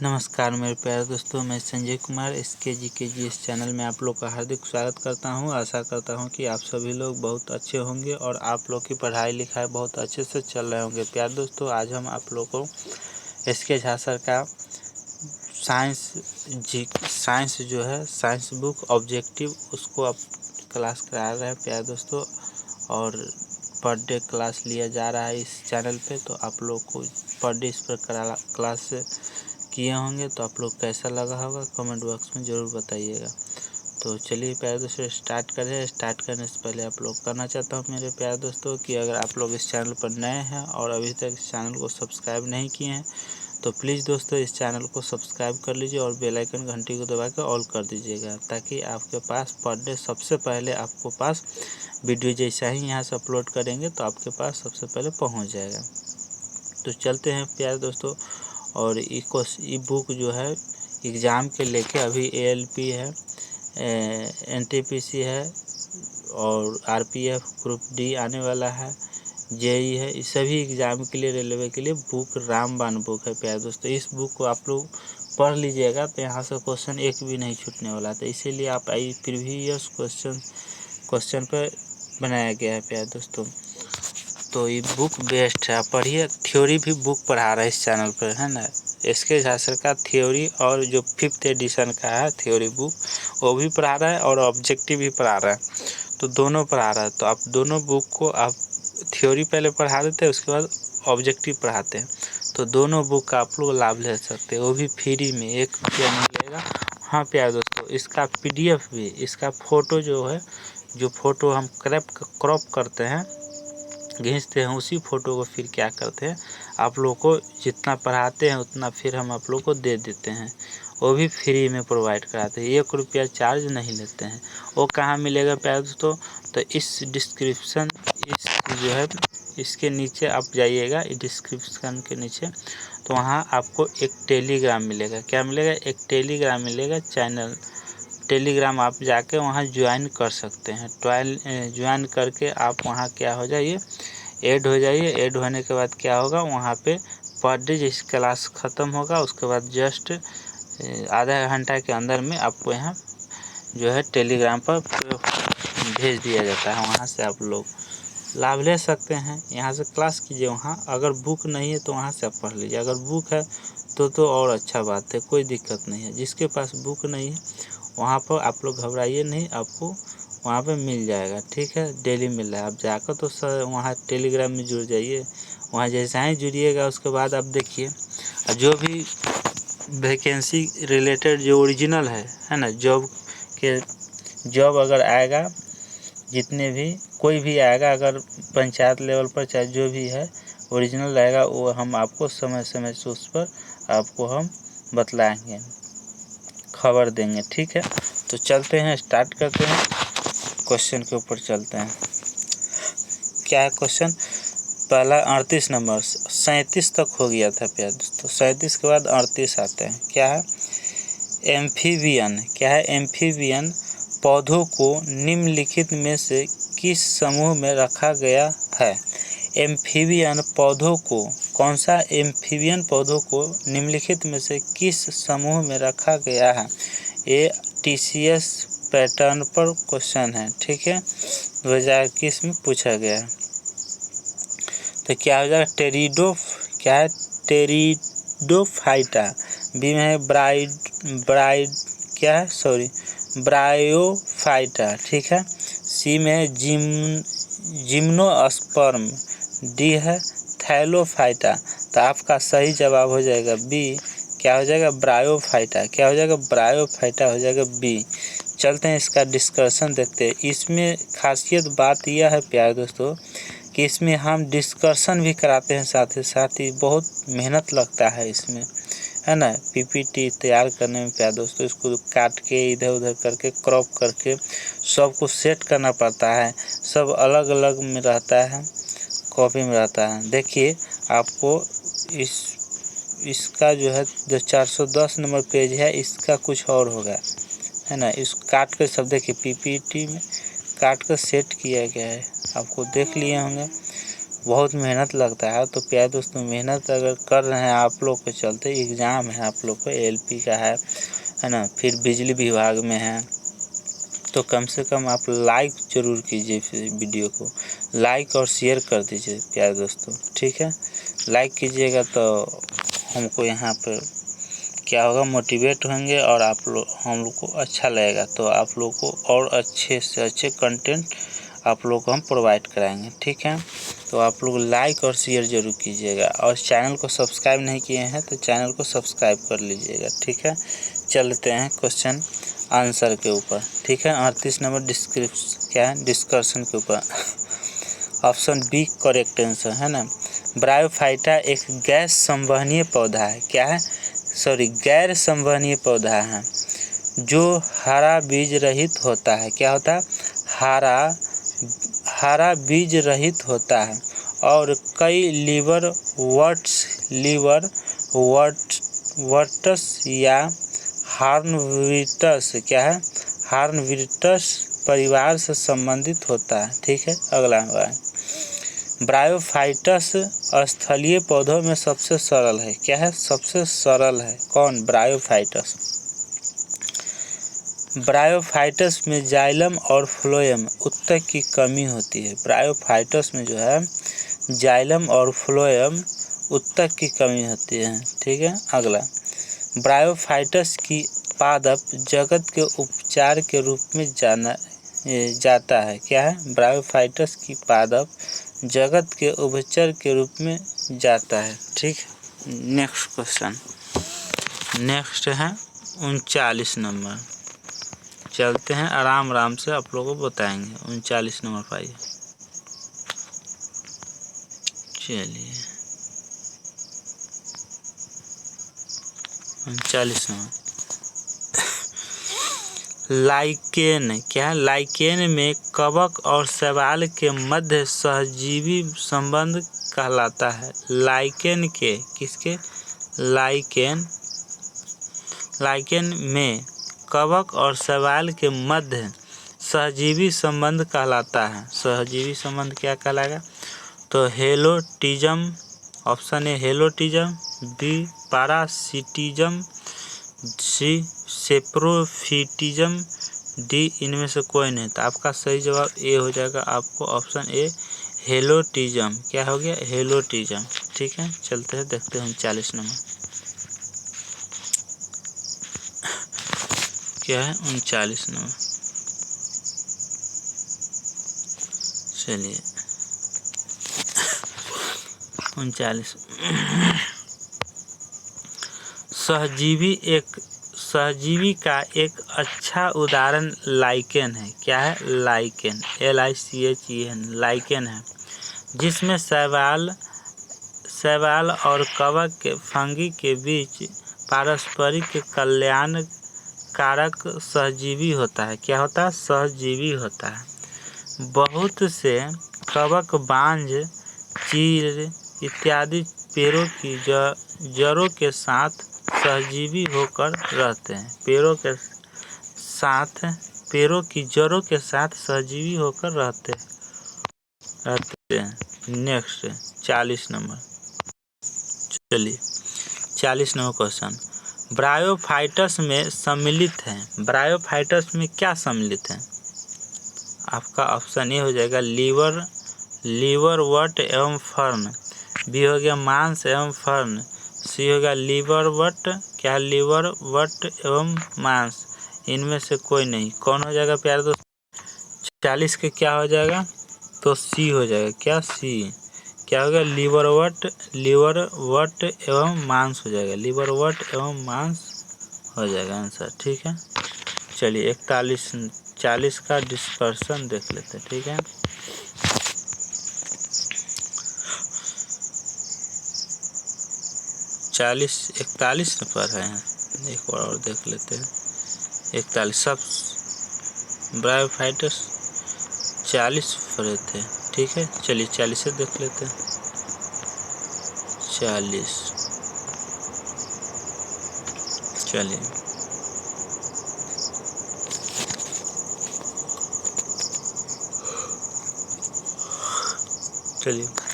नमस्कार मेरे प्यारे दोस्तों, मैं संजय कुमार SKGKG इस चैनल में आप लोग का हार्दिक स्वागत करता हूं। आशा करता हूं कि आप सभी लोग बहुत अच्छे होंगे और आप लोग की पढ़ाई लिखाई बहुत अच्छे से चल रहे होंगे। प्यारे दोस्तों, आज हम आप लोग को SK झा सर का साइंस जो है साइंस बुक ऑब्जेक्टिव उसको आप क्लास करा रहे हैं प्यारे दोस्तों, और पर डे क्लास लिया जा रहा है इस चैनल पे। तो आप लोग को पर डे इस पर क्लास किए होंगे, तो आप लोग कैसा लगा होगा कमेंट बॉक्स में ज़रूर बताइएगा। तो चलिए प्यारे दोस्तों स्टार्ट करें। स्टार्ट करने से पहले आप लोग करना चाहता हूँ मेरे प्यारे दोस्तों कि अगर आप लोग इस चैनल पर नए हैं और अभी तक इस चैनल को सब्सक्राइब नहीं किए हैं तो प्लीज़ दोस्तों इस चैनल को सब्सक्राइब कर लीजिए और बेल आइकन घंटी को दबा के ऑल कर दीजिएगा, ताकि आपके पास पर डे सबसे पहले आपको पास वीडियो जैसा ही यहाँ से अपलोड करेंगे तो आपके पास सबसे पहले पहुँच जाएगा। तो चलते हैं प्यारे दोस्तों। और ई बुक जो है एग्ज़ाम के लेके अभी ALP है, NTPC है और RPF ग्रुप D आने वाला है, JEE है। इस सभी एग्ज़ाम के लिए रेलवे के लिए बुक रामबाण बुक है प्यारे दोस्तों। इस बुक को आप लोग पढ़ लीजिएगा तो यहाँ से क्वेश्चन एक भी नहीं छूटने वाला। तो इसीलिए आप प्रीवियस क्वेश्चन पर बनाया गया है प्यारे दोस्तों। तो ये बुक बेस्ट है, आप पढ़िए। थ्योरी भी बुक पढ़ा रहा है इस चैनल पर, है ना। SK झा सर का थ्योरी और जो 5th एडिशन का है थ्योरी बुक वो भी पढ़ा रहा है और ऑब्जेक्टिव भी पढ़ा रहा है, तो दोनों पढ़ा रहा है। तो आप दोनों बुक को आप थ्योरी पहले पढ़ा देते हैं, उसके बाद ऑब्जेक्टिव पढ़ाते हैं, तो दोनों बुक का आप लोग लाभ ले सकते हैं, वो भी फ्री में, 1 रुपया नहीं लगेगा। हाँ प्यारे दोस्तों, इसका PDF भी, इसका फ़ोटो जो है, जो फ़ोटो हम क्रॉप करते हैं, खींचते हैं, उसी फ़ोटो को फिर क्या करते हैं, आप लोग को जितना पढ़ाते हैं उतना फिर हम आप लोग को दे देते हैं, वो भी फ्री में प्रोवाइड कराते हैं, 1 रुपया चार्ज नहीं लेते हैं। वो कहाँ मिलेगा प्यारे दोस्तों? तो इस डिस्क्रिप्शन इस जो है इसके नीचे आप जाइएगा, डिस्क्रिप्शन के नीचे, तो वहाँ आपको एक टेलीग्राम मिलेगा। क्या मिलेगा? एक टेलीग्राम मिलेगा चैनल। टेलीग्राम आप जाके वहाँ ज्वाइन कर सकते हैं। ज्वाइन करके आप वहाँ क्या हो जाइए, ऐड हो जाइए। ऐड होने के बाद क्या होगा, वहाँ पे पर डे जिस क्लास ख़त्म होगा उसके बाद जस्ट आधा घंटा के अंदर में आपको यहाँ जो है टेलीग्राम पर भेज दिया जाता है। वहाँ से आप लोग लाभ ले सकते हैं, यहाँ से क्लास कीजिए। वहाँ अगर बुक नहीं है तो वहाँ से आप पढ़ लीजिए, अगर बुक है तो और अच्छा बात है, कोई दिक्कत नहीं है। जिसके पास बुक नहीं है वहाँ पर आप लोग घबराइए नहीं, आपको वहाँ पे मिल जाएगा, ठीक है। डेली मिल रहा है, आप जाकर तो सर वहाँ टेलीग्राम में जुड़ जाइए। वहाँ जैसा ही जुड़िएगा उसके बाद आप देखिए जो भी वैकेंसी रिलेटेड जो ओरिजिनल है ना, जॉब अगर आएगा, जितने भी कोई भी आएगा, अगर पंचायत लेवल पर चाहे जो भी है ओरिजिनल रहेगा, वो हम आपको समय समय से उस पर आपको हम बतलाएंगे, खबर देंगे, ठीक है। तो चलते हैं, स्टार्ट करते हैं, क्वेश्चन के ऊपर चलते हैं। क्या है क्वेश्चन? पहला 38 नंबर, 37 तक हो गया था प्यारे दोस्तों, 37 के बाद 38 आते हैं। क्या है? एम्फीबियन। क्या है? एम्फीबियन पौधों को निम्नलिखित में से किस समूह में रखा गया है? एम्फीबियन पौधों को, कौन सा एम्फीबियन पौधों को निम्नलिखित में से किस समूह में रखा गया है? ये TCS पैटर्न पर क्वेश्चन है, ठीक है, 2021 में पूछा गया है। तो क्या हो जाएगा? क्या है? टेरिडोफाइटा। बी में है ब्रायोफाइटा, ठीक है। सी में है जिम्नोस्पर्म। डी है थैलोफाइटा। तो आपका सही जवाब हो जाएगा बी। क्या हो जाएगा? ब्रायोफाइटा। क्या हो जाएगा? ब्रायोफाइटा हो जाएगा बी। चलते हैं इसका डिस्कशन देखते हैं। इसमें खासियत बात यह है प्यारे दोस्तों कि इसमें हम डिस्कशन भी कराते हैं, साथ ही बहुत मेहनत लगता है इसमें, है ना। PPT तैयार करने में प्यारे दोस्तों, इसको काट के इधर उधर करके क्रॉप करके सबको सेट करना पड़ता है, सब अलग अलग में रहता है, कॉपी में रहता है। देखिए आपको इसका जो है जो 410 नंबर पेज है, इसका कुछ और होगा, है ना। इस काट कर सब देखिए PPT में काट कर सेट किया गया है, आपको देख लिए होंगे। बहुत मेहनत लगता है। तो प्यारे दोस्तों, मेहनत अगर कर रहे हैं आप लोग के चलते, एग्ज़ाम है आप लोग को, एलपी का है ना, फिर बिजली विभाग में है, तो कम से कम आप लाइक ज़रूर कीजिए, फिर वीडियो को लाइक और शेयर कर दीजिए प्यारे दोस्तों, ठीक है। लाइक कीजिएगा तो हमको यहाँ पर क्या होगा, मोटिवेट होंगे और आप लोग, हम लोग को अच्छा लगेगा, तो आप लोग को और अच्छे से अच्छे कंटेंट आप लोग को हम प्रोवाइड कराएंगे, ठीक है। तो आप लोग लाइक और शेयर ज़रूर कीजिएगा, और चैनल को सब्सक्राइब नहीं किए हैं तो चैनल को सब्सक्राइब कर लीजिएगा, ठीक है। चलते हैं क्वेश्चन आंसर के ऊपर, ठीक है। 38 नंबर डिस्कशन के ऊपर ऑप्शन बी करेक्ट आंसर है ना। ब्रायोफाइटा एक गैस संवहनीय पौधा है, क्या है, गैर संवहनीय पौधा है जो हरा बीज रहित होता है। क्या होता है, हरा बीज रहित होता है, और कई वर्टस या हार्नविटस, क्या है, हार्नविटस परिवार से संबंधित होता है, ठीक है। अगला है ब्रायोफाइटस स्थलीय पौधों में सबसे सरल है, क्या है, सबसे सरल है कौन, ब्रायोफाइटस। ब्रायोफाइटस में जाइलम और फ्लोएम उत्तक की कमी होती है। ब्रायोफाइटस में जो है जाइलम और फ्लोएम उत्तक की कमी होती है, ठीक है। अगला, ब्रायोफाइटस की पादप जगत के उपचार के रूप में जाना जाता है, क्या है, ब्रायोफाइटस की पादप जगत के उपचार के रूप में जाता है, ठीक। नेक्स्ट क्वेश्चन, नेक्स्ट है 39 नंबर। चलते हैं आराम आराम से आप लोगों को बताएंगे। 39 नंबर पाइए, चलिए 39 नंबर। लाइकेन, क्या, लाइकेन में कवक और शैवाल के मध्य सहजीवी संबंध कहलाता है। लाइकेन के, किसके, लाइकेन में कवक और शैवाल के मध्य सहजीवी संबंध कहलाता है। सहजीवी संबंध क्या कहलाएगा, तो helotism, option A helotism, B parasitism, C saprophytism, D इनमें से कोई नहीं। तो आपका सही जवाब ए हो जाएगा, आपको ऑप्शन ए हेलोटिज्म, क्या हो गया, हेलोटिज्म, ठीक है। चलते हैं, देखते हैं 39 नंबर क्या है। 39 नंबर, चलिए 39। सहजीवी का एक अच्छा उदाहरण लाइकेन है, क्या है, लाइकेन, LICHEN, लाइकेन है, जिसमें शैवाल और कवक के फंगी के बीच पारस्परिक कल्याण कारक सहजीवी होता है। क्या होता है, सहजीवी होता है। बहुत से कवक, बांझ, चीड़ इत्यादि पेड़ों की जड़ों के साथ सहजीवी होकर रहते हैं। पेड़ों की जड़ों के साथ सहजीवी होकर रहते हैं। नेक्स्ट 40 नंबर, चलिए 40 नंबर क्वेश्चन, ब्रायोफाइटस में सम्मिलित है। ब्रायोफाइटस में क्या सम्मिलित है, आपका ऑप्शन ए हो जाएगा लीवर वट एवं फर्न, बी हो गया मांस एवं फर्न, सी हो गया लीवर वट, क्या, लीवर वट एवं मांस, इनमें से कोई नहीं। कौन हो जाएगा प्यारे दोस्त, 40 के क्या हो जाएगा, तो सी हो जाएगा, क्या, सी, क्या हो गया, लीवर वट एवं मांस हो जाएगा, लीवर वट एवं मांस हो जाएगा आंसर, ठीक है। चलिए 40 का डिस्कशन देख लेते हैं, ठीक है। चालीस 41 पर है, एक बार और देख लेते हैं। 41 सब ब्रायोफाइटस 40 पर थे, ठीक है। चलिए 40 से देख लेते हैं। 40, चलिए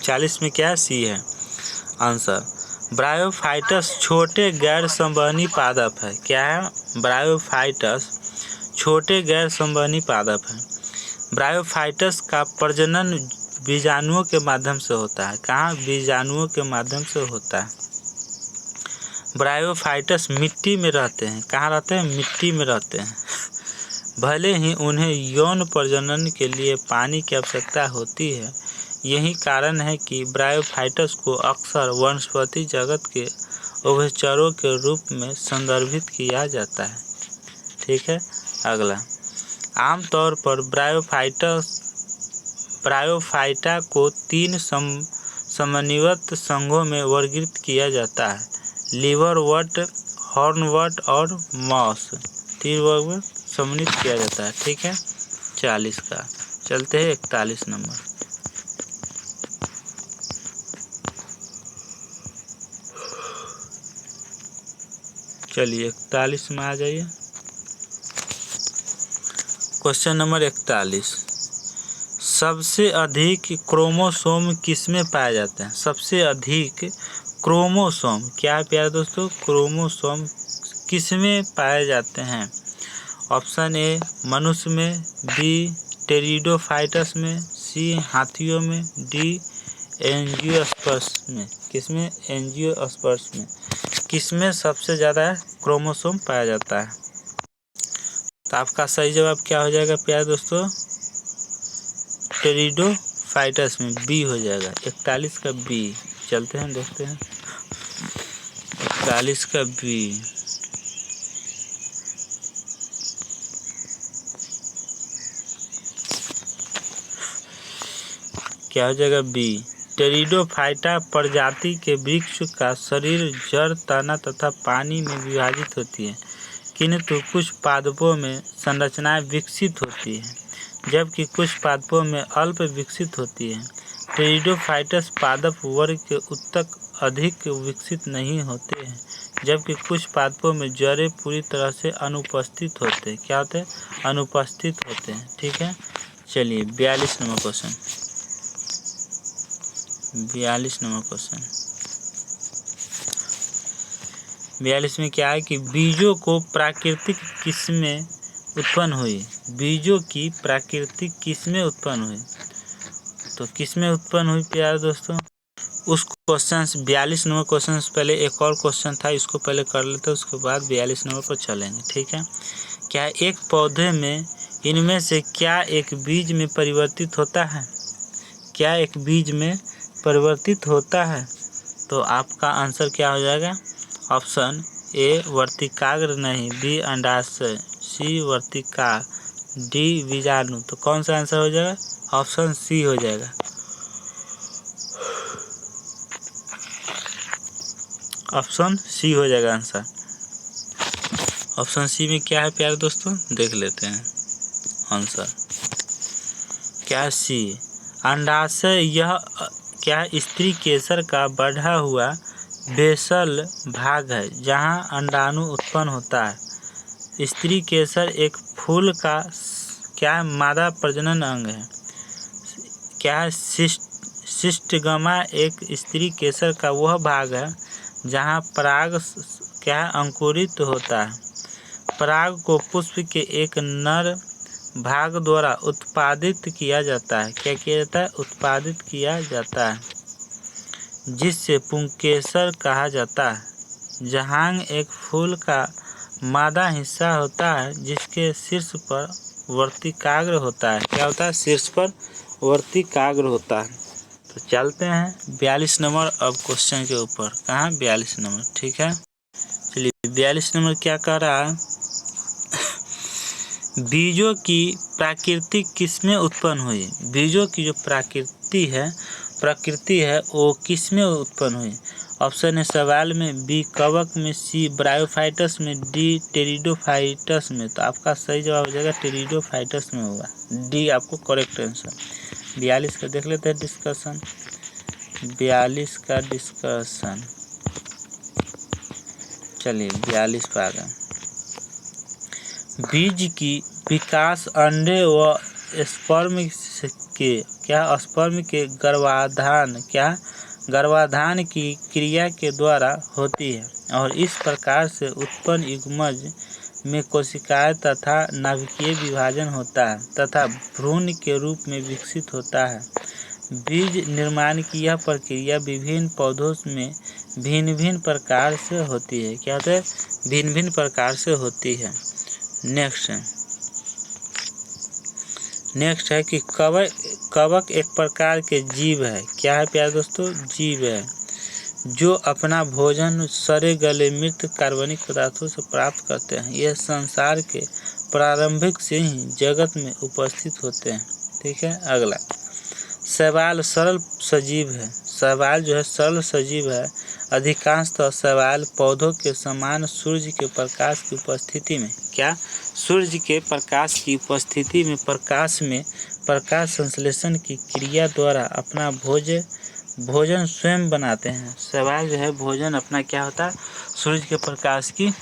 40 में क्या है, सी है आंसर। ब्रायोफाइटस छोटे गैर संवहनी पादप है। क्या है, ब्रायोफाइटस छोटे गैर संवहनी पादप है। ब्रायोफाइटस का प्रजनन बीजाणुओं के माध्यम से होता है। कहाँ, बीजाणुओं के माध्यम से होता है। ब्रायोफाइटस मिट्टी में रहते हैं। कहाँ रहते हैं, मिट्टी में रहते हैं। भले ही उन्हें यौन प्रजनन के लिए पानी की आवश्यकता होती है, यही कारण है कि ब्रायोफाइटस को अक्सर वनस्पति जगत के उभयचरों के रूप में संदर्भित किया जाता है। ठीक है, अगला। आमतौर पर ब्रायोफाइटा को 3 समन्वित संघों में वर्गीकृत किया जाता है, लिवरवर्ट, हॉर्नवर्ट और मॉस। 3 वर्ग में सम्मिलित किया जाता है। ठीक है, 40 का। चलते हैं 41 नंबर। चलिए 41 में आ जाइए। क्वेश्चन नंबर 41, सबसे अधिक क्रोमोसोम किसमें पाए जाते हैं? सबसे अधिक क्रोमोसोम, क्या है प्यारे दोस्तों, क्रोमोसोम किसमें पाए जाते हैं? ऑप्शन ए मनुष्य में, बी टेरिडोफाइटस में, सी हाथियों में, डी एंजियोस्पर्म में। किसमें, एंजियोस्पर्म में। किसमें सबसे ज़्यादा क्रोमोसोम पाया जाता है? तो आपका सही जवाब क्या हो जाएगा प्यारे दोस्तों, टेरिडोफाइटस में, बी हो जाएगा। 41 का बी। चलते हैं देखते हैं 41 का बी। क्या हो जाएगा, बी। टेरिडोफाइटा प्रजाति के वृक्ष का शरीर जड़, तना तथा पानी में विभाजित होती है, किंतु कुछ पादपों में संरचनाएं विकसित होती हैं, जबकि कुछ पादपों में अल्प विकसित होती है। टेरिडोफाइटस पादप वर्ग के उत्तक अधिक विकसित नहीं होते हैं, जबकि कुछ पादपों में जड़ें पूरी तरह से अनुपस्थित होते हैं। क्या होते हैं, अनुपस्थित होते हैं। ठीक है, चलिए 42 नंबर क्वेश्चन। 42 number question. 42 में क्या है कि बीजों को प्राकृतिक किस्में उत्पन्न हुई। बीजों की प्राकृतिक किस्में उत्पन्न हुई, तो किस्में उत्पन्न हुई प्यारे दोस्तों? उस क्वेश्चन 42 नंबर क्वेश्चन से पहले एक और क्वेश्चन था, इसको पहले कर लेते हैं, उसके बाद 42 नंबर पर चलेंगे। ठीक है, क्या एक पौधे में इनमें से क्या एक बीज में परिवर्तित होता है? क्या एक बीज में परिवर्तित होता है? तो आपका आंसर क्या हो जाएगा? ऑप्शन ए वर्तिकाग्र नहीं, बी अंडाशय, सी वर्तिका, डी बीजाणु। तो कौन सा आंसर हो जाएगा? ऑप्शन सी हो जाएगा। ऑप्शन सी हो जाएगा आंसर। ऑप्शन सी में क्या है प्यारे दोस्तों, देख लेते हैं आंसर। क्या है, सी अंडाशय। यह क्या स्त्री केसर का बढ़ा हुआ बेसल भाग है जहां अंडाणु उत्पन्न होता है। स्त्री केसर एक फूल का क्या मादा प्रजनन अंग है। क्या है, सिस्टगमा एक स्त्री केसर का वह भाग है जहां पराग क्या अंकुरित होता है। पराग को पुष्प के एक नर भाग द्वारा उत्पादित किया जाता है। क्या किया जाता है? उत्पादित किया जाता है, जिससे पुंकेसर कहा जाता है। जहांग एक फूल का मादा हिस्सा होता है जिसके शीर्ष पर वर्तिकाग्र होता है। क्या होता है? शीर्ष पर वर्तिकाग्र होता है। तो चलते हैं 42 नंबर अब क्वेश्चन के ऊपर। कहाँ? 42 नंबर। ठीक है, चलिए 42 नंबर क्या कह रहा है? बीजों की प्राकृतिक किस्में उत्पन्न हुई। बीजों की जो प्रकृति है वो किसमें उत्पन्न हुई? ऑप्शन है सवाल में, बी कवक में, सी ब्रायोफाइटस में, डी टेरिडोफाइटस में। तो आपका सही जवाब हो जाएगा टेरिडोफाइटस में होगा। डी आपको करेक्ट आंसर। 42 का देख लेते हैं डिस्कशन। 42 का डिस्कशन, चलिए 42 पे आ गए। बीज की विकास अंडे व स्पर्म के क्या स्पर्म के गर्भाधान की क्रिया के द्वारा होती है और इस प्रकार से उत्पन्न युग्मज में कोशिकाएं तथा नाभिकीय विभाजन होता है तथा भ्रूण के रूप में विकसित होता है। बीज निर्माण की यह प्रक्रिया विभिन्न पौधों में भिन्न भिन्न प्रकार से होती है। क्या होता है? भिन्न भिन्न प्रकार से होती है। नेक्स्ट है कि कवक एक प्रकार के जीव है। क्या है प्यारे दोस्तों? जीव है जो अपना भोजन सड़े गले मृत कार्बनिक पदार्थों से प्राप्त करते हैं। यह संसार के प्रारंभिक से ही जगत में उपस्थित होते हैं। ठीक है, अगला शैवाल सरल सजीव है। शैवाल जो है सरल सजीव है। अधिकांशतः शैवाल पौधों के समान सूर्य के प्रकाश की उपस्थिति में सूर्य के प्रकाश की उपस्थिति में प्रकाश संश्लेषण की क्रिया द्वारा अपना भोजन स्वयं बनाते हैं। शैवाल जो है भोजन अपना क्या होता है? सूर्य के प्रकाश की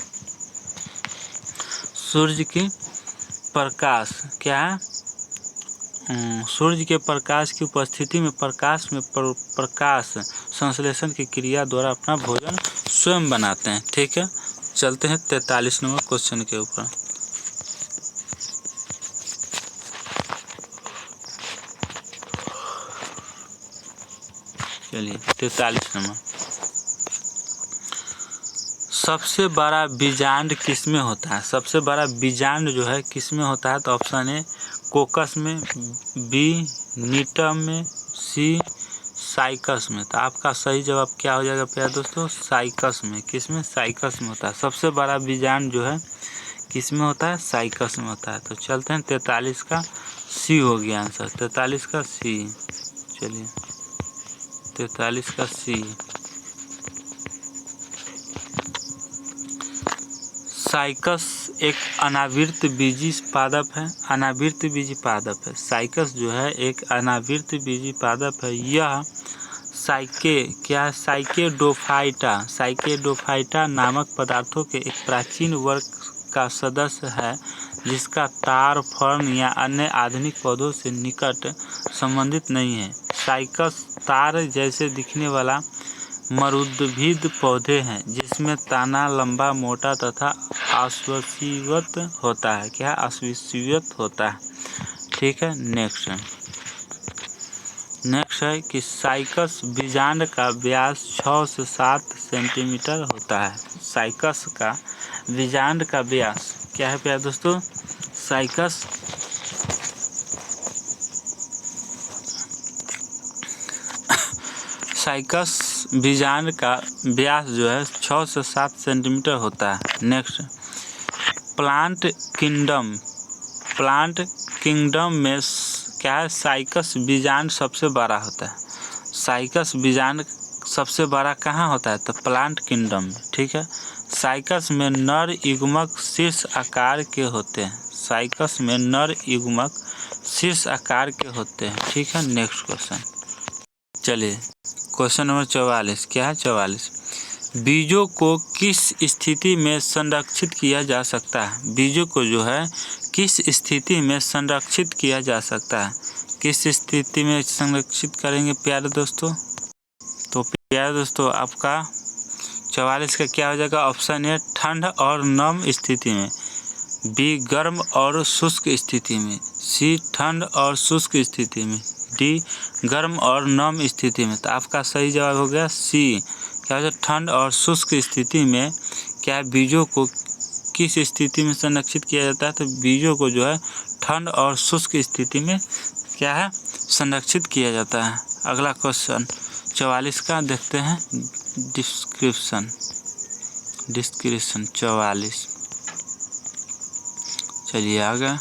उपस्थिति में प्रकाश संश्लेषण की क्रिया द्वारा अपना भोजन स्वयं बनाते हैं। ठीक है, चलते हैं 43 नंबर क्वेश्चन के ऊपर। चलिए 43 नंबर, सबसे बड़ा बीजांड किस में होता है? सबसे बड़ा बीजांड जो है किस में होता है? तो ऑप्शन ए कोकस में, बी नीटम में, सी साइकस में। तो आपका सही जवाब क्या हो जाएगा प्यारे दोस्तों? साइकस में। किस में? साइकस में होता है। सबसे बड़ा बीजांड जो है किस में होता है? साइकस में होता है। तो चलते हैं 43 का सी हो गया आंसर। 43 का सी। चलिए 43 का सी। साइकस एक अनावृत बीजी पादप है। अनावृत बीजी पादप है। साइकस जो है एक अनावृत बीजी पादप है। यह साइकेडोफाइटा नामक पदार्थों के एक प्राचीन वर्ग का सदस्य है जिसका तार, फर्न या अन्य आधुनिक पौधों से निकट संबंधित नहीं है। साइकस तार जैसे दिखने वाला मरुद्भिद पौधे हैं जिसमें तना लंबा, मोटा तथा आश्वसीवत होता है। क्या? आश्वसीवत होता है। ठीक है, नेक्स्ट है कि साइकस बीजांड का व्यास 6 से 7 सेंटीमीटर होता है। साइकस का बीजांड का व्यास क्या है प्यारे दोस्तों? साइकस बीजांड का व्यास जो है 6 से 7 सेंटीमीटर होता है। नेक्स्ट, प्लांट किंगडम में क्या है? साइकस बीजांड सबसे बड़ा होता है। साइकस बीजांड सबसे बड़ा कहाँ होता है? तो प्लांट किंगडम में। ठीक है, साइकस में नर युग्मक शीर्ष आकार के होते हैं। साइकस में नर युग्मक शीर्ष आकार के होते हैं। ठीक है, नेक्स्ट क्वेश्चन। चलिए क्वेश्चन नंबर 44। क्या है? 44, बीजों को किस स्थिति में संरक्षित किया जा सकता है? बीजों को जो है किस स्थिति में संरक्षित किया जा सकता है? किस स्थिति में संरक्षित करेंगे प्यारे दोस्तों? तो प्यारे दोस्तों आपका 44 का क्या हो जाएगा? ऑप्शन ए ठंड और नम स्थिति में, बी गर्म और शुष्क स्थिति में, सी ठंड और शुष्क स्थिति में, डी गर्म और नम स्थिति में। तो आपका सही जवाब हो गया सी। क्या हो जाए? ठंड और शुष्क स्थिति में क्या है? बीजों को किस स्थिति में संरक्षित किया जाता है? तो बीजों को जो है ठंड और शुष्क स्थिति में क्या है? संरक्षित किया जाता है। अगला क्वेश्चन 44 का देखते हैं। डिस्क्रिप्शन 44। चलिए आगे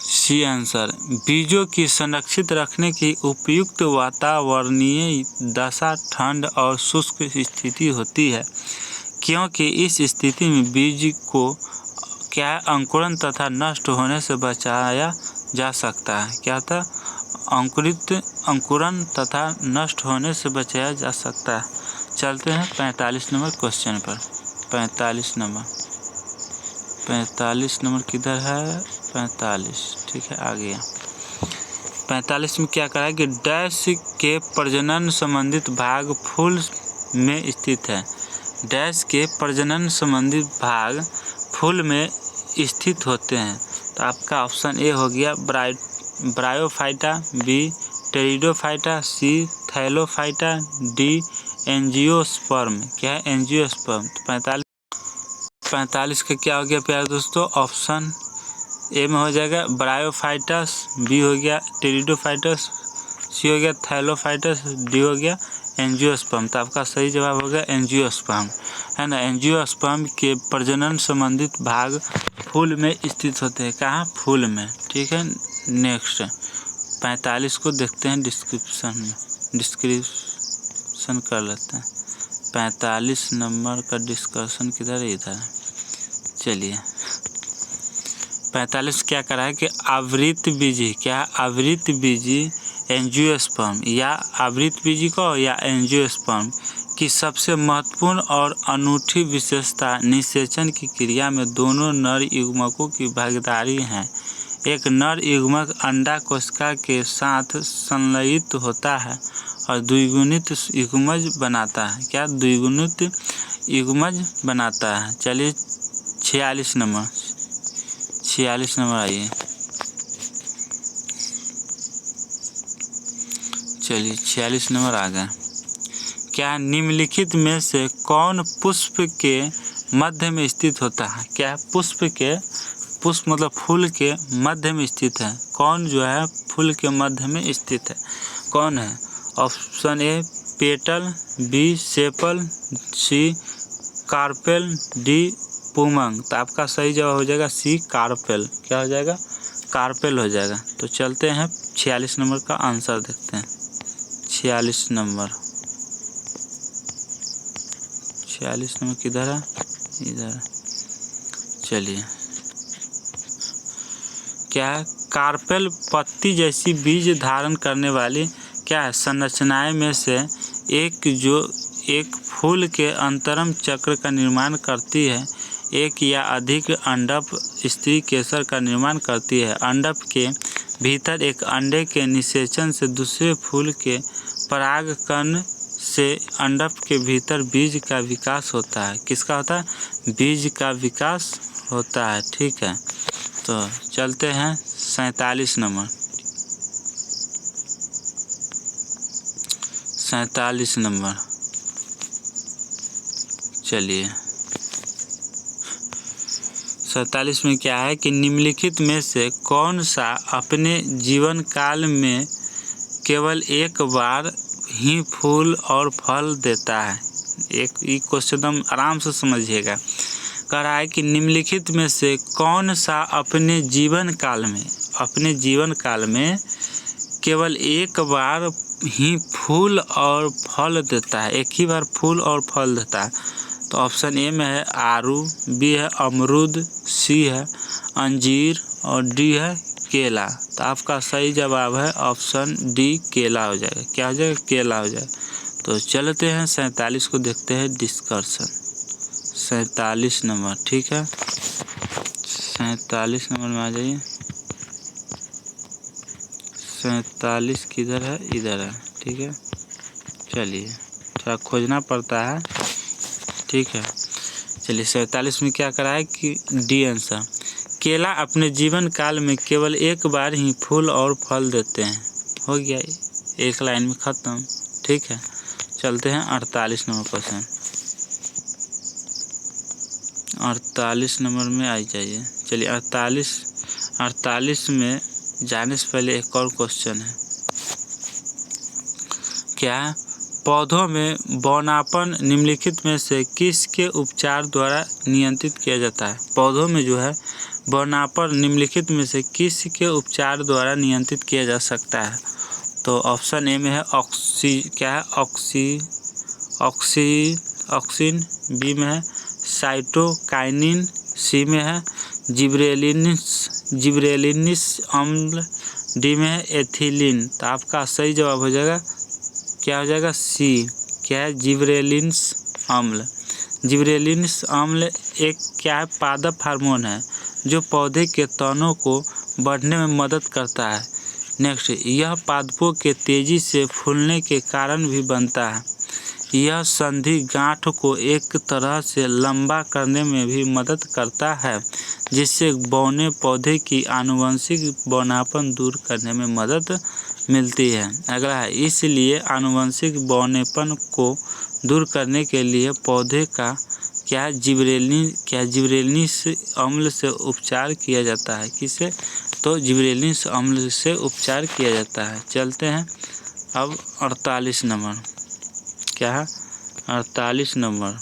सी आंसर, बीजों की संरक्षित रखने की उपयुक्त वातावरणीय दशा ठंड और शुष्क स्थिति होती है क्योंकि इस स्थिति में बीज को क्या है? अंकुरण तथा नष्ट होने से बचाया जा सकता है। क्या था? अंकुरण तथा नष्ट होने से बचाया जा सकता है। चलते हैं 45 नंबर क्वेश्चन पर। 45 नंबर किधर है? 45। ठीक है, आ गया। 45 में क्या करा है कि डैश के प्रजनन संबंधित भाग फूल में स्थित है। डैश के प्रजनन संबंधित भाग फूल में स्थित होते हैं। तो आपका ऑप्शन ए हो गया ब्रायोफाइटा, बी टेरिडोफाइटा, सी थैलोफाइटा, डी एंजियोस्पर्म। क्या है? एंजियोस्पर्म। तो 45 का क्या हो गया प्यारे दोस्तों? ऑप्शन ए में हो जाएगा ब्रायोफाइटस, बी हो गया टेरिडोफाइटस, सी हो गया थैलोफाइटस, डी हो गया एंजियोस्पर्म। तो आपका सही जवाब होगा एंजियोस्पर्म, है ना। एंजियोस्पर्म के प्रजनन संबंधित भाग फूल में स्थित होते हैं। कहाँ? फूल में। ठीक है। नेक्स्ट 45 को देखते हैं डिस्क्रिप्शन कर लेते हैं। 45 नंबर का डिस्कशन किधर है? इधर। चलिए 45 क्या करा है कि आवृतबीजी, क्या? आवृतबीजी एंजियोस्पर्म या आवृतबीजी को या एंजियोस्पर्म की सबसे महत्वपूर्ण और अनूठी विशेषता निषेचन की क्रिया में दोनों नर युग्मकों की भागीदारी है। एक नर युग्मक अंडा कोशिका के साथ संलयित होता है और द्विगुणित युग्मज बनाता है। क्या? द्विगुणित युग्मज बनाता है। चलिए 46 नंबर आइए। चलिए 46 नंबर आ गया। क्या निम्नलिखित में से कौन पुष्प के मध्य में स्थित होता है? क्या? पुष्प मतलब फूल के मध्य में स्थित है। कौन जो है फूल के मध्य में स्थित है? कौन है? Option A petal, B sepal, C carpel, D पुमंग। तो आपका सही जवाब हो जाएगा सी कार्पेल। क्या हो जाएगा? कार्पेल हो जाएगा। तो चलते हैं 46 नंबर का आंसर देखते हैं। 46 नंबर किधर है? इधर। चलिए क्या है? कार्पेल पत्ती जैसी बीज धारण करने वाली क्या है संरचनाएं में से एक जो एक फूल के अंतरम चक्र का निर्माण करती है। एक या अधिक अंडप स्त्री केसर का निर्माण करती है। अंडप के भीतर एक अंडे के निषेचन से दूसरे फूल के परागकण से अंडप के भीतर बीज का विकास होता है। किसका होता है? बीज का विकास होता है। ठीक है। तो चलते हैं 47 नंबर। 47 नंबर। चलिए 47 में क्या है कि निम्नलिखित में से कौन सा अपने जीवन काल में केवल एक बार ही फूल और फल देता है? एक क्वेश्चन आराम से समझिएगा। कह रहा है कि निम्नलिखित में से कौन सा अपने जीवन काल में केवल एक बार ही फूल और फल देता है? एक ही बार फूल और फल देता है। तो ऑप्शन ए में है आड़ू, बी है अमरूद, सी है अंजीर और डी है केला। तो आपका सही जवाब है ऑप्शन डी केला हो जाएगा। क्या हो जाएगा? केला हो जाएगा। तो चलते हैं 47 को देखते हैं डिस्कशन। 47 नंबर। ठीक है। 47 नंबर में आ जाइए। 47 किधर है? इधर है। ठीक है। चलिए थोड़ा खोजना पड़ता है। ठीक है। चलिए 47 में क्या करा है कि डी आंसर। केला अपने जीवन काल में केवल एक बार ही फूल और फल देते हैं। हो गया, एक लाइन में ख़त्म। ठीक है। चलते हैं 48 नंबर क्वेश्चन। 48 नंबर में आ जाइए। चलिए 48 में जाने से पहले एक और क्वेश्चन है। क्या पौधों में बौनापन निम्नलिखित में से किसके उपचार द्वारा नियंत्रित किया जाता है? पौधों में जो है बौनापन निम्नलिखित में से किसके उपचार द्वारा नियंत्रित किया जा सकता है? तो ऑप्शन ए में है ऑक्सीन, बी में है साइटोकाइनिन, सी में है जिब्रेलिनिस अम्ल, डी में है एथिलीन। तो आपका सही जवाब हो जाएगा, क्या हो जाएगा? सी। क्या है? जिब्रेलिन्स अम्ल। जिब्रेलिन्स अम्ल एक क्या है? पादप हार्मोन है जो पौधे के तनों को बढ़ने में मदद करता है। नेक्स्ट, यह पादपों के तेजी से फूलने के कारण भी बनता है। यह संधि गांठ को एक तरह से लंबा करने में भी मदद करता है, जिससे बौने पौधे की आनुवंशिक बौनापन दूर करने में मदद मिलती है। अगला है, इसलिए आनुवंशिक बौनेपन को दूर करने के लिए पौधे का जिबरेलिनस अम्ल से उपचार किया जाता है। किसे? तो जिबरेलिनस अम्ल से उपचार किया जाता है। चलते हैं अब 48 नंबर, क्या है 48 नंबर,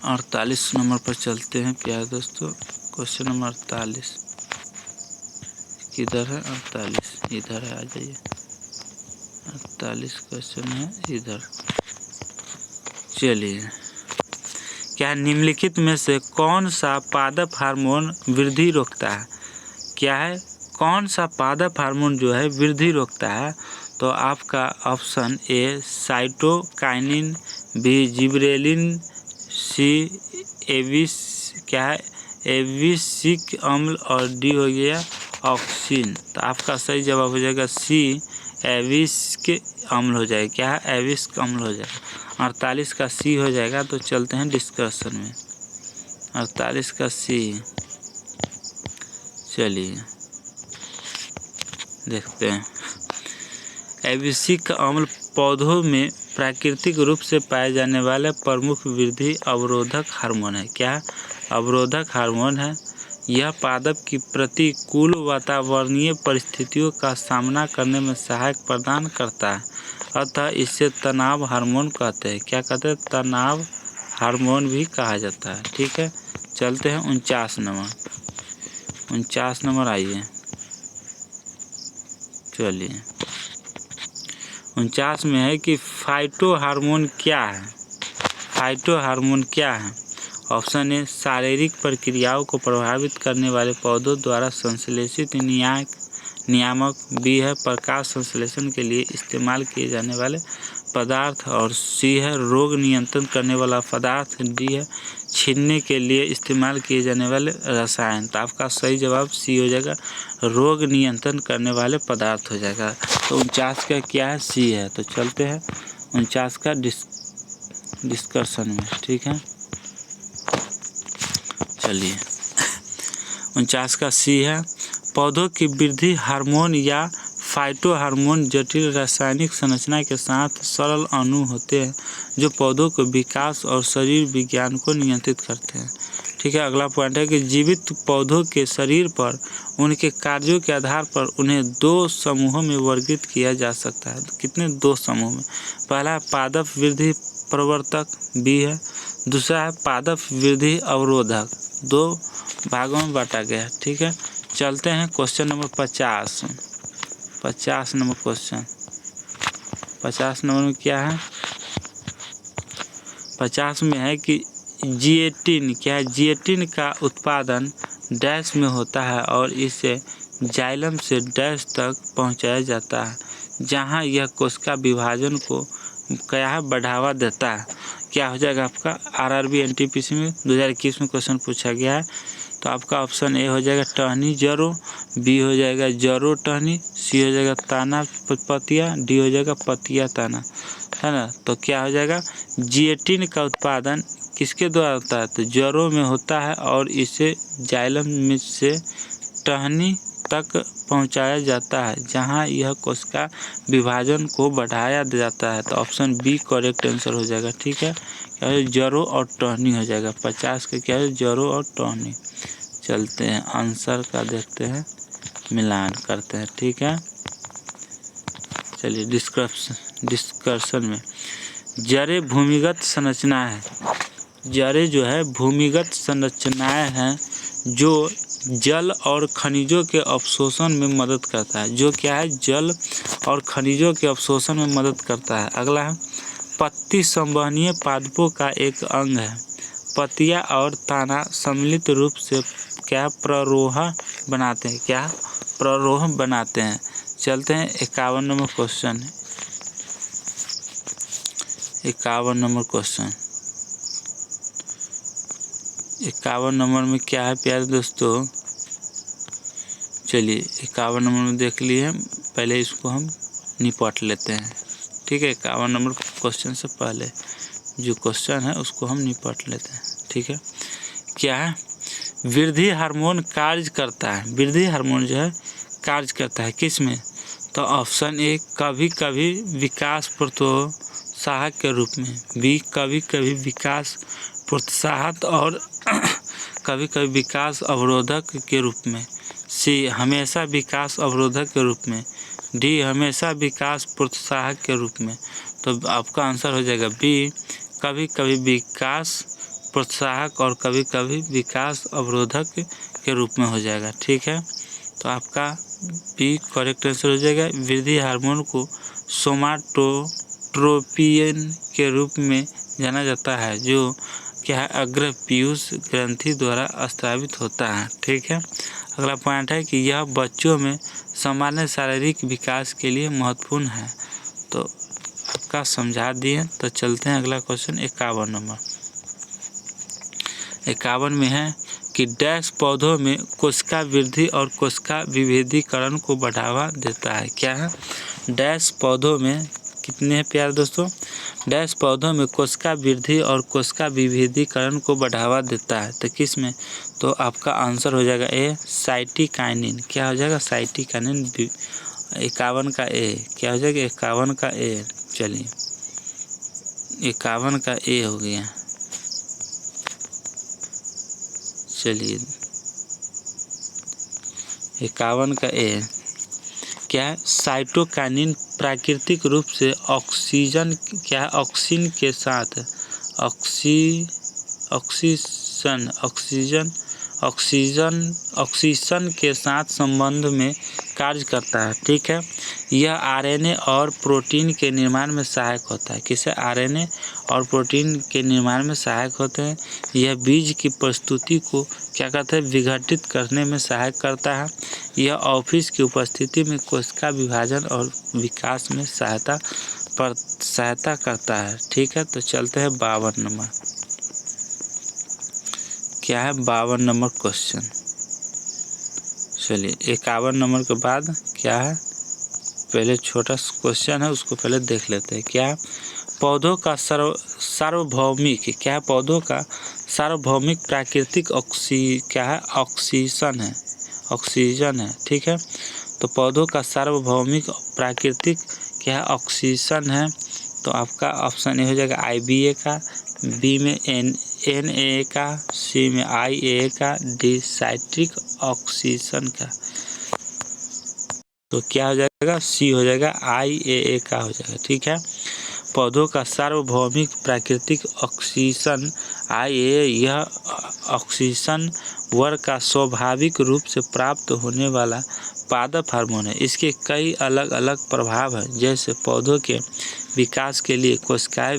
48 नंबर पर चलते हैं प्यारे दोस्तों। क्वेश्चन नंबर 48 किधर है? 48 इधर है, आ जाइए। 48 क्वेश्चन है इधर। चलिए, क्या निम्नलिखित में से कौन सा पादप हार्मोन वृद्धि रोकता है? क्या है? कौन सा पादप हार्मोन जो है वृद्धि रोकता है? तो आपका option A cytokinin, B gibberellin, C abscisic अम्ल और डी हो गया ऑक्सिन। तो आपका सही जवाब हो जाएगा सी एविसिक अम्ल हो जाएगा। क्या है? एविसिक अम्ल हो जाएगा। 48 का सी हो जाएगा। तो चलते हैं डिस्कशन में। 48 का सी, चलिए देखते हैं। एविसिक अम्ल पौधों में प्राकृतिक रूप से पाए जाने वाले प्रमुख वृद्धि अवरोधक हार्मोन है। क्या? अवरोधक हार्मोन है। यह पादप की प्रतिकूल वातावरणीय परिस्थितियों का सामना करने में सहायक प्रदान करता है, अतः इसे तनाव हार्मोन कहते हैं। क्या कहते हैं? तनाव हार्मोन भी कहा जाता है। ठीक है, चलते हैं 49 नंबर। 49 नंबर आइए। चलिए, 49 में है कि फाइटो हार्मोन क्या है? फाइटो हार्मोन क्या है? ऑप्शन ए शारीरिक प्रक्रियाओं को प्रभावित करने वाले पौधों द्वारा संश्लेषित नियामक, बी है प्रकाश संश्लेषण के लिए इस्तेमाल किए जाने वाले पदार्थ, और सी है रोग नियंत्रण करने वाला पदार्थ, डी है छीनने के लिए इस्तेमाल किए जाने वाले रसायन। तो आपका सही जवाब सी हो जाएगा, रोग नियंत्रण करने वाले पदार्थ हो जाएगा। तो 49 का क्या है? सी है। तो चलते हैं 49 का डिस्कशन में। ठीक है, चलिए 49 का सी है, पौधों की वृद्धि हार्मोन या फाइटो हार्मोन जटिल रासायनिक संरचना के साथ सरल अणु होते हैं जो पौधों के विकास और शरीर विज्ञान को नियंत्रित करते हैं। ठीक है, अगला पॉइंट है कि जीवित पौधों के शरीर पर उनके कार्यों के आधार पर उन्हें 2 समूहों में वर्गीकृत किया जा सकता है। कितने? 2 समूह में। पहला है पादप वृद्धि प्रवर्तक, बी है। दूसरा है पादप वृद्धि अवरोधक। 2 भागों में बांटा गया है। ठीक है, चलते हैं question number 50 number question. 50 number में क्या है? 50 में है कि जिएटिन, क्या है? जिएटिन का उत्पादन डैश में होता है और इसे जाइलम से डैश तक पहुंचाया जाता है, जहां यह कोशिका विभाजन को क्या है? बढ़ावा देता है। क्या हो जाएगा आपका? आरआरबी एनटीपीसी में 2021 में क्वेश्चन पूछा गया है। तो आपका ऑप्शन ए हो जाएगा टहनी जड़ों, बी हो जाएगा जड़ों टहनी, सी हो जाएगा ताना पत्तियाँ, डी हो जाएगा पत्तियाँ ताना, है ना। तो क्या हो जाएगा? जिएटिन का उत्पादन किसके द्वारा होता है? तो जड़ों में होता है और इसे जाइलम में से टहनी तक पहुंचाया जाता है, जहां यह कोशिका विभाजन को बढ़ाया जाता है। तो ऑप्शन बी करेक्ट आंसर हो जाएगा। ठीक है, क्या है? जड़ों और टहनी हो जाएगा। 50 का क्या है? जड़ों और टहनी। चलते हैं आंसर का देखते हैं, मिलान करते हैं। ठीक है, चलिए डिस्कशन में। जड़ें भूमिगत संरचनाएं हैं। जड़ें जो है भूमिगत संरचनाएं हैं जो जल और खनिजों के अवशोषण में मदद करता है। जो क्या है? जल और खनिजों के अवशोषण में मदद करता है। अगला है पत्ती संवहनीय पादपों का एक अंग है। पत्तियां और ताना सम्मिलित रूप से क्या प्ररोह बनाते हैं? क्या प्ररोह बनाते हैं। चलते हैं 51 number question. 51 number question. 51 number में क्या है प्यारे दोस्तों? चलिए 51 नंबर में देख लिए, पहले इसको हम निपट लेते हैं। ठीक है, 51 नंबर क्वेश्चन से पहले जो क्वेश्चन है उसको हम निपट लेते हैं। ठीक है, क्या है, वृद्धि हार्मोन कार्य करता है, वृद्धि हार्मोन जो है कार्य करता है किस में, तो ऑप्शन ए कभी कभी विकास प्रोत्साहक के रूप में, बी कभी कभी विकास प्रोत्साहक और कभी कभी विकास अवरोधक के रूप में, सी हमेशा विकास अवरोधक के रूप में, डी हमेशा विकास प्रोत्साहक के रूप में। तो आपका आंसर हो जाएगा बी कभी कभी विकास प्रोत्साहक और कभी कभी विकास अवरोधक के रूप में हो जाएगा। ठीक है, तो आपका बी करेक्ट आंसर हो जाएगा। वृद्धि हार्मोन को सोमाटोट्रोपिन के रूप में जाना जाता है, जो क्या है, अग्र पीयूष ग्रंथि द्वारा स्रावित होता है। ठीक है, अगला पॉइंट है कि यह बच्चों में सामान्य शारीरिक विकास के लिए महत्वपूर्ण है। तो आपका समझा दिए, तो चलते हैं अगला क्वेश्चन 51 नंबर। 51 में है कि डैश पौधों में कोशिका वृद्धि और कोशिका विभेदीकरण को बढ़ावा देता है। क्या है, डैश पौधों में कितने हैं प्यारे दोस्तों, डैश पौधों में कोशिका वृद्धि और कोशिका विभेदीकरण को बढ़ावा देता है। तो किस में, तो आपका आंसर हो जाएगा ए साइटोकाइनिन। क्या हो जाएगा, साइटोकाइनिन। 51 का ए क्या हो जाएगा, 51 का ए। चलिए 51 का ए हो गया। चलिए 51 का ए क्या है, साइटोकाइनिन प्राकृतिक रूप से ऑक्सीजन क्या है, ऑक्सीजन के साथ ऑक्सीजन के साथ संबंध में कार्य करता है। ठीक है, यह आरएनए और प्रोटीन के निर्माण में सहायक होता है। किसे, आरएनए और प्रोटीन के निर्माण में सहायक होते हैं। यह बीज की प्रस्तुति को क्या करता है, विघटित करने में सहायक करता है। यह ऑफिस की उपस्थिति में कोशिका विभाजन और विकास में सहायता करता है। ठीक है, तो चलते हैं 52 नंबर। क्या है 52 नंबर क्वेश्चन। चलिए 51 नंबर के बाद क्या है, पहले छोटा क्वेश्चन है उसको पहले देख लेते हैं। क्या है, पौधों का सार्वभौमिक क्या है, पौधों का सार्वभौमिक प्राकृतिक ऑक्सीजन है। ठीक है, तो पौधों का सार्वभौमिक प्राकृतिक क्या है, ऑक्सीजन है। तो आपका ऑप्शन ए हो जाएगा IBA का, बी में NA का, सी में IA का, डी साइट्रिक ऑक्सीजन का। तो क्या हो जाएगा, सी हो जाएगा, IAA का हो जाएगा। ठीक है, पौधों का सार्वभौमिक प्राकृतिक ऑक्सीजन IA, यह ऑक्सीजन वर्ग का स्वाभाविक रूप से प्राप्त होने वाला पादप हार्मोन है। इसके कई अलग अलग प्रभाव हैं, जैसे पौधों के विकास के लिए कोशिका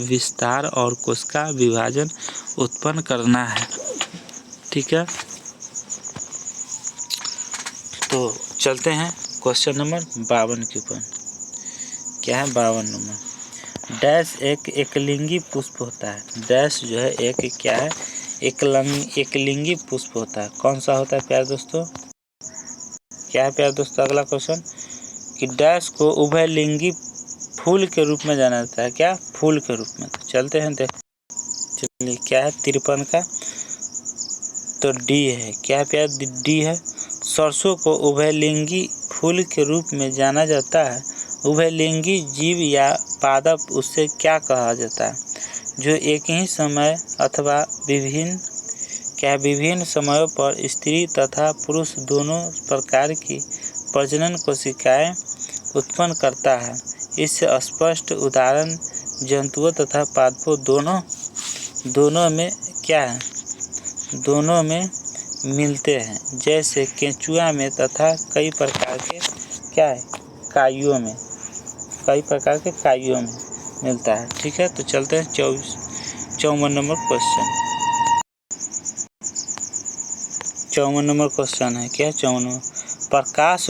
विस्तार और कोशिका विभाजन उत्पन्न करना है। ठीक है, तो चलते हैं क्वेश्चन नंबर 52 के ऊपर। क्या है 52 नंबर, डैश एक लिंगी पुष्प होता है। डैश जो है एक क्या है, एक लिंगी पुष्प होता है। कौन सा होता है प्यारे दोस्तों, क्या है प्यारे दोस्तों, अगला क्वेश्चन कि डैश को उभयलिंगी फूल के रूप में जाना जाता है। क्या, फूल के रूप में। तो चलते हैं देख, चलिए क्या है 53 का, तो डी है। क्या है प्यारे, डी है। सरसों को उभयलिंगी फूल के रूप में जाना जाता है। उभयलिंगी जीव या पादप उससे क्या कहा जाता है, जो एक ही समय अथवा विभिन्न समयों पर स्त्री तथा पुरुष दोनों प्रकार की प्रजनन कोशिकाएं उत्पन्न करता है। इससे स्पष्ट उदाहरण जंतुओं तथा पादपों दोनों में क्या है, दोनों में मिलते हैं, जैसे केंचुआ में तथा कई प्रकार के क्या है, काइयों में मिलता है। ठीक है, तो चलते हैं 54 नंबर क्वेश्चन। 54 नंबर क्वेश्चन है। क्या 54, प्रकाश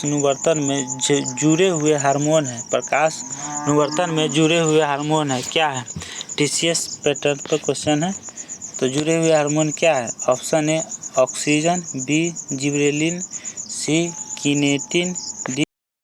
अनुवर्तन में जुड़े हुए हार्मोन है। प्रकाश अनुवर्तन में जुड़े हुए हार्मोन है। क्या है, TCS पैटर्न पर क्वेश्चन है। तो जुड़े हुए हार्मोन क्या है, option A oxygen, B gibberellin, C किनेटिन,